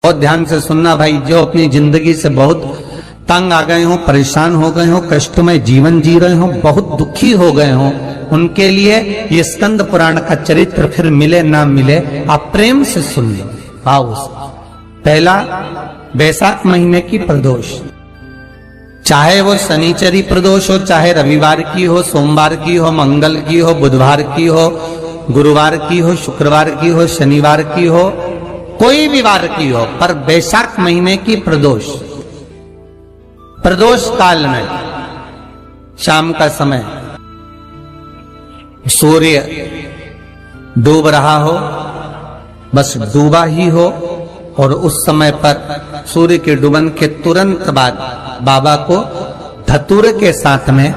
बहुत ध्यान से सुनना भाई, जो अपनी जिंदगी से बहुत तंग आ गए हो, परेशान हो गए हो, कष्टमय जीवन जी रहे हो, बहुत दुखी हो गए हो, उनके लिए ये स्कंद पुराण का चरित्र फिर मिले ना मिले, आप प्रेम से सुन लो। भाव से पहला, बैसाख महीने की प्रदोष, चाहे वो शनिचरी प्रदोष हो, चाहे रविवार की हो, सोमवार की हो, मंगल की हो, बुधवार की हो, गुरुवार की हो, शुक्रवार की हो, शनिवार की हो, कोई भी वार की हो, पर बैसाख महीने की प्रदोष, प्रदोष काल में शाम का समय सूर्य डूब रहा हो, बस डूबा ही हो, और उस समय पर सूर्य के डूबन के तुरंत बाद बाबा को धतूरे के साथ में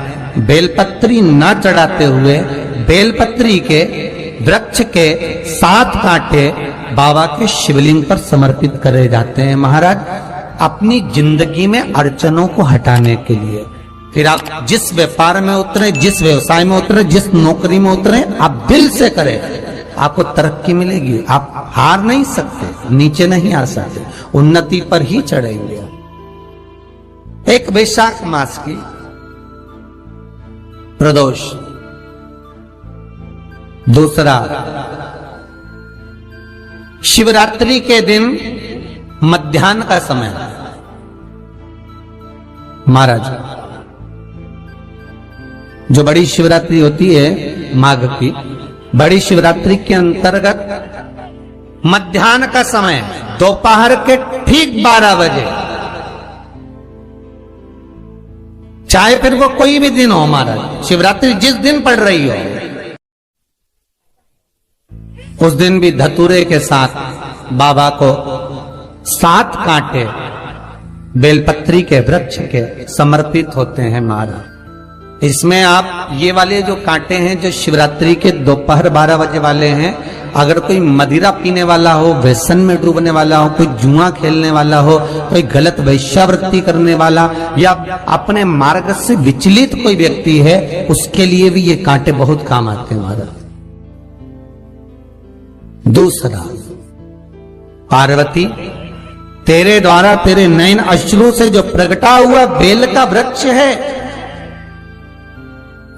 बेलपत्री न चढ़ाते हुए बेलपत्री के वृक्ष के 7 कांटे बाबा के शिवलिंग पर समर्पित करे जाते हैं महाराज, अपनी जिंदगी में अड़चनों को हटाने के लिए। फिर आप जिस व्यापार में उतरे, जिस व्यवसाय में उतरे, जिस नौकरी में उतरे, आप दिल से करें, आपको तरक्की मिलेगी। आप हार नहीं सकते, नीचे नहीं आ सकते, उन्नति पर ही चढ़ेंगे। एक वैशाख मास की प्रदोष, दूसरा शिवरात्रि के दिन मध्याह्न का समय महाराज, जो बड़ी शिवरात्रि होती है माघ की, बड़ी शिवरात्रि के अंतर्गत मध्याह्न का समय, दोपहर के ठीक 12 बजे, चाहे फिर वो कोई भी दिन हो महाराज, शिवरात्रि जिस दिन पड़ रही हो, उस दिन भी धतूरे के साथ बाबा को 7 कांटे बेलपत्री के वृक्ष के समर्पित होते हैं महाराज। इसमें आप ये वाले जो कांटे हैं, जो शिवरात्रि के दोपहर 12 बजे वाले हैं, अगर कोई मदिरा पीने वाला हो, व्यसन में डूबने वाला हो, कोई जुआ खेलने वाला हो, कोई गलत वैश्यावृत्ति करने वाला, या अपने मार्ग से विचलित कोई व्यक्ति है, उसके लिए भी ये कांटे बहुत काम आते हैं महाराज। दूसरा, पार्वती तेरे द्वारा तेरे नयन अश्रु से जो प्रगटा हुआ बेल का वृक्ष है,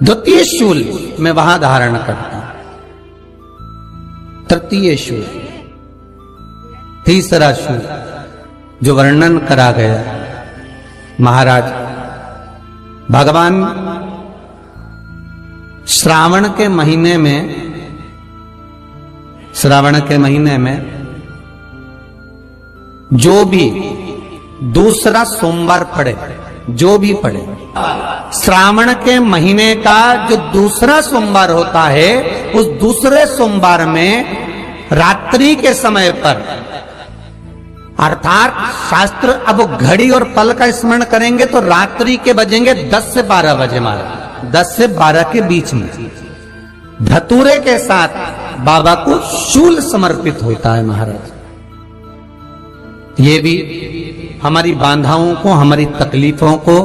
द्वितीय शूल मैं वहां धारण करता, तृतीय शूल, तीसरा शूल जो वर्णन करा गया महाराज, भगवान श्रावण के महीने में जो भी दूसरा सोमवार पड़े, जो भी पड़े, श्रावण के महीने का जो दूसरा सोमवार होता है, उस दूसरे सोमवार में रात्रि के समय पर, अर्थात शास्त्र अब घड़ी और पल का स्मरण करेंगे तो रात्रि के बजेंगे 10 से 12 बजे महाराज, 10 से 12 के बीच में धतूरे के साथ बाबा को शूल समर्पित होता है महाराज। ये भी हमारी बाधाओं को, हमारी तकलीफों को,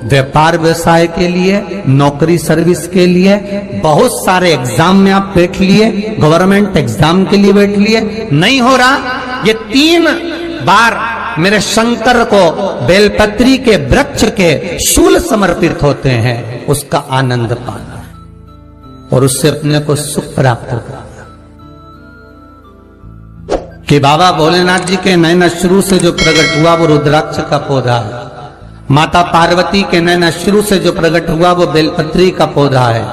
व्यापार व्यवसाय के लिए, नौकरी सर्विस के लिए, बहुत सारे एग्जाम में आप बैठ लिए, गवर्नमेंट एग्जाम के लिए बैठ लिए, नहीं हो रहा, ये 3 बार मेरे शंकर को बेलपत्री के वृक्ष के शूल समर्पित होते हैं, उसका आनंद पाना और उससे अपने को सुख प्राप्त करना। कि बाबा भोलेनाथ जी के नयन अश्रु से जो प्रकट हुआ वो रुद्राक्ष का पौधा है, माता पार्वती के नयन अश्रु से जो प्रकट हुआ वो बेलपत्री का पौधा है,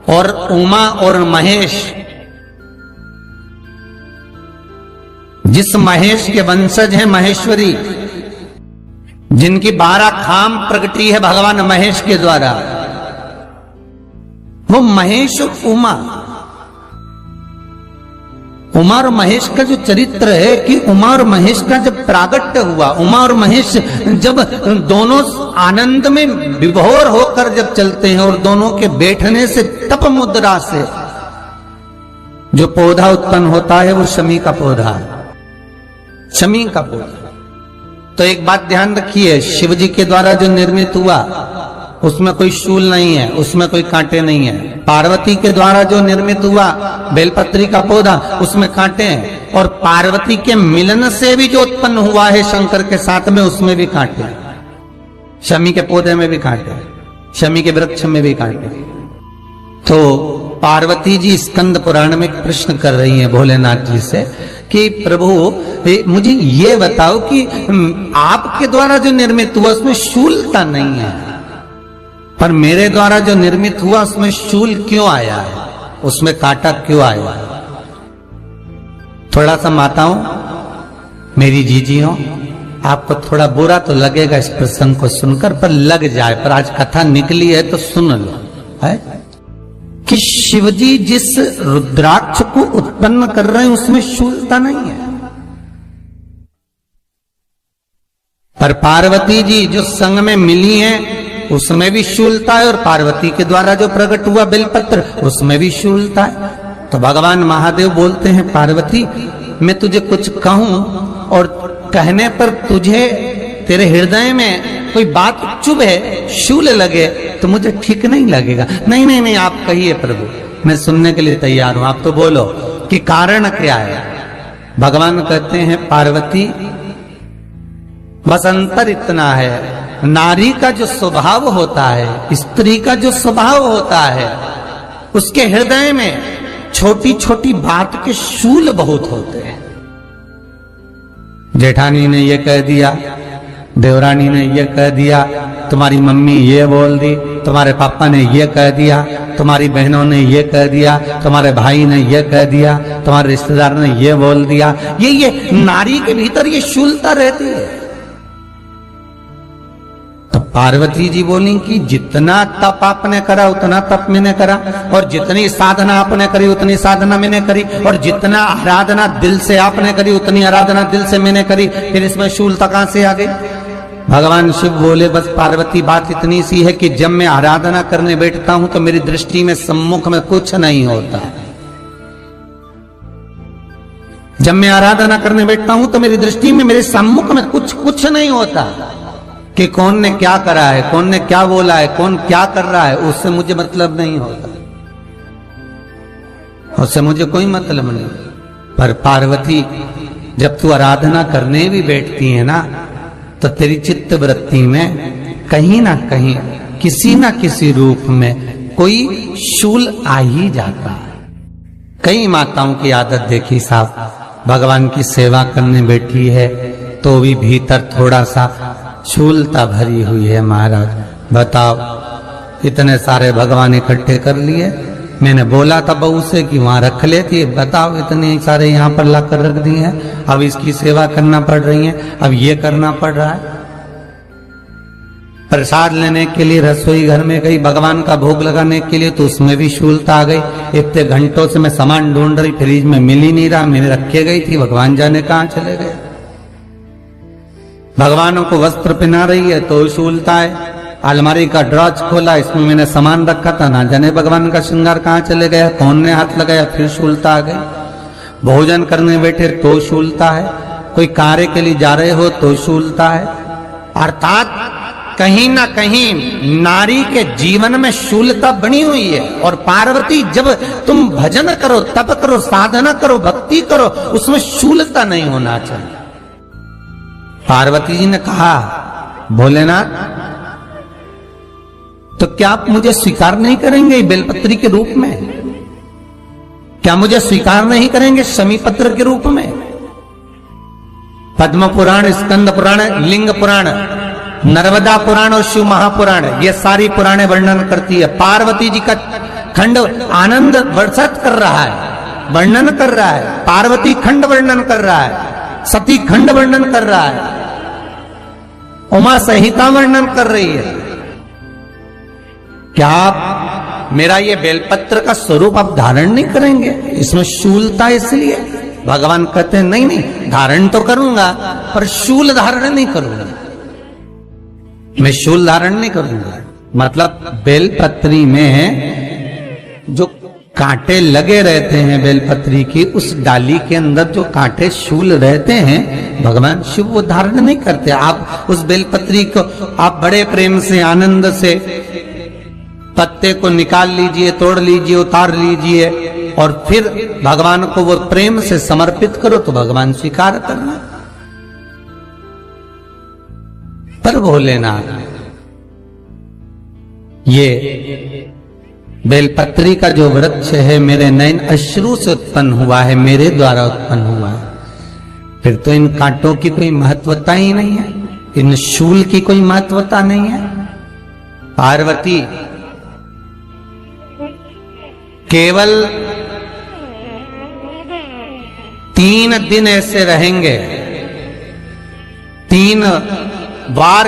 और उमा और महेश, जिस महेश के वंशज हैं महेश्वरी, जिनकी 12 खाम प्रगटी है भगवान महेश के द्वारा, वो महेश उमा, उमा और महेश का जो चरित्र है कि उमा और महेश का जब प्रागट्य हुआ, उमा और महेश जब दोनों आनंद में विभोर होकर जब चलते हैं, और दोनों के बैठने से तप मुद्रा से जो पौधा उत्पन्न होता है वो शमी का पौधा है, शमी का पौधा। तो एक बात ध्यान रखिए, शिव जी के द्वारा जो निर्मित हुआ उसमें कोई शूल नहीं है, उसमें कोई कांटे नहीं है। पार्वती के द्वारा जो निर्मित हुआ बेलपत्री का पौधा, उसमें कांटे हैं, और पार्वती के मिलन से भी जो उत्पन्न हुआ है शंकर के साथ में, उसमें भी कांटे, शमी के पौधे में भी कांटे, शमी के वृक्ष में भी कांटे। तो पार्वती जी स्कंद पुराण में प्रश्न कर रही हैं भोलेनाथ जी से कि प्रभु मुझे ये बताओ कि आपके द्वारा जो निर्मित हुआ उसमें शूलता नहीं है, पर मेरे द्वारा जो निर्मित हुआ उसमें शूल क्यों आया है, उसमें कांटा क्यों आया है? थोड़ा सा माताओं, मेरी जीजियों, आपको थोड़ा बुरा तो लगेगा इस प्रसंग को सुनकर, पर लग जाए, पर आज कथा निकली है तो सुन लो, है कि शिवजी जिस रुद्राक्ष को उत्पन्न कर रहे हैं उसमें शूलता नहीं है, पर पार्वती जी जो संग में मिली हैं उसमें भी शूलता है, और पार्वती के द्वारा जो प्रकट हुआ बेलपत्र उसमें भी शूलता है। तो भगवान महादेव बोलते हैं, पार्वती मैं तुझे कुछ कहूं और कहने पर तुझे तेरे हृदय में कोई बात चुभे, शूल लगे तो मुझे ठीक नहीं लगेगा। नहीं नहीं नहीं, आप कहिए प्रभु, मैं सुनने के लिए तैयार हूं, आप तो बोलो कि कारण क्या है। भगवान कहते हैं, पार्वती बस अंतर इतना है, नारी का जो स्वभाव होता है, स्त्री का जो स्वभाव होता है, उसके हृदय में छोटी छोटी बात के शूल बहुत होते हैं। जेठानी ने ये कह दिया, देवरानी ने ये कह दिया, तुम्हारी मम्मी ये बोल दी, तुम्हारे पापा ने ये कह दिया, तुम्हारी बहनों ने ये कह दिया, तुम्हारे भाई ने ये कह दिया, तुम्हारे रिश्तेदार ने ये बोल दिया। ये नारी के भीतर ये शूलता रहती है। तो पार्वती जी बोली कि जितना तप आपने करा उतना तप मैंने करा, और जितनी साधना आपने करी उतनी साधना मैंने करी, और जितना आराधना दिल से आपने करी उतनी आराधना दिल से मैंने करी, फिर इसमें शूलता कहां से आ गई? भगवान शिव बोले, बस पार्वती बात इतनी सी है कि जब मैं आराधना करने बैठता हूं तो मेरी दृष्टि में सम्मुख में कुछ नहीं होता। जब मैं आराधना करने बैठता हूं तो मेरी दृष्टि में मेरे सम्मुख में कुछ नहीं होता कि कौन ने क्या करा है, कौन ने क्या बोला है, कौन क्या कर रहा है, उससे मुझे मतलब नहीं होता, उससे मुझे कोई मतलब नहीं। पर पार्वती जब तू आराधना करने भी बैठती है ना, तो तेरी चित्त वृत्ति में कहीं ना कहीं किसी ना किसी रूप में कोई शूल आ ही जाता है। कई माताओं की आदत देखी साहब, भगवान की सेवा करने बैठी है तो भी भीतर थोड़ा सा शूलता भरी हुई है। महाराज बताओ, इतने सारे भगवान इकट्ठे कर लिए, मैंने बोला था बहू से कि वहां रख लेती है, बताओ इतने सारे यहाँ पर लाकर रख दिए हैं, अब इसकी सेवा करना पड़ रही है, अब ये करना पड़ रहा है। प्रसाद लेने के लिए रसोई घर में गई, भगवान का भोग लगाने के लिए, तो उसमें भी शूलता आ गई। इतने घंटों से मैं सामान ढूंढ रही, फ्रिज में मिल ही नहीं रहा, मैंने रखे गई थी, भगवान जाने कहाँ चले गए। भगवानों को वस्त्र पहना रही है तो शूलता है। अलमारी का ड्रॉज खोला, इसमें मैंने सामान रखा था, ना जाने भगवान का श्रृंगार कहाँ चले गया, कौन ने हाथ लगाया, फिर शूलता आ गई। भोजन करने बैठे तो शूलता है, कोई कार्य के लिए जा रहे हो तो शूलता है। अर्थात कहीं ना कहीं नारी के जीवन में शूलता बनी हुई है। और पार्वती जब तुम भजन करो, तप करो, साधना करो, भक्ति करो, उसमें शूलता नहीं होना चाहिए। पार्वती जी ने कहा, भोलेनाथ तो क्या आप मुझे स्वीकार नहीं करेंगे बेलपत्री के रूप में? क्या मुझे स्वीकार नहीं करेंगे शमी पत्र के रूप में? पद्म पुराण, स्कंद पुराण, लिंग पुराण, नर्मदा पुराण और शिव महापुराण, ये सारी पुराणे वर्णन करती है। पार्वती जी का खंड आनंद वर्षित कर रहा है, वर्णन कर रहा है। पार्वती खंड वर्णन कर रहा है, सती खंड वर्णन कर रहा है, उमा संहिता वर्णन कर रही है। क्या आप मेरा ये बेलपत्र का स्वरूप आप धारण नहीं करेंगे? इसमें शूलता इसलिए भगवान कहते हैं नहीं नहीं, धारण तो करूंगा पर शूल धारण नहीं करूंगा, मैं शूल धारण नहीं करूंगा। मतलब बेलपत्री में जो कांटे लगे रहते हैं बेलपत्री की, उस डाली के अंदर जो कांटे शूल रहते हैं, भगवान शिव वो धारण नहीं करते। आप उस बेलपत्री को आप बड़े प्रेम से, आनंद से पत्ते को निकाल लीजिए, तोड़ लीजिए, उतार लीजिए और फिर भगवान को वो प्रेम से समर्पित करो तो भगवान स्वीकार करना। पर भोलेनाथ, ये बेलपत्री का जो वृक्ष है मेरे नयन अश्रु से उत्पन्न हुआ है, मेरे द्वारा उत्पन्न हुआ है, फिर तो इन कांटों की कोई महत्वता ही नहीं है, इन शूल की कोई महत्वता नहीं है। पार्वती केवल 3 दिन ऐसे रहेंगे, 3 बार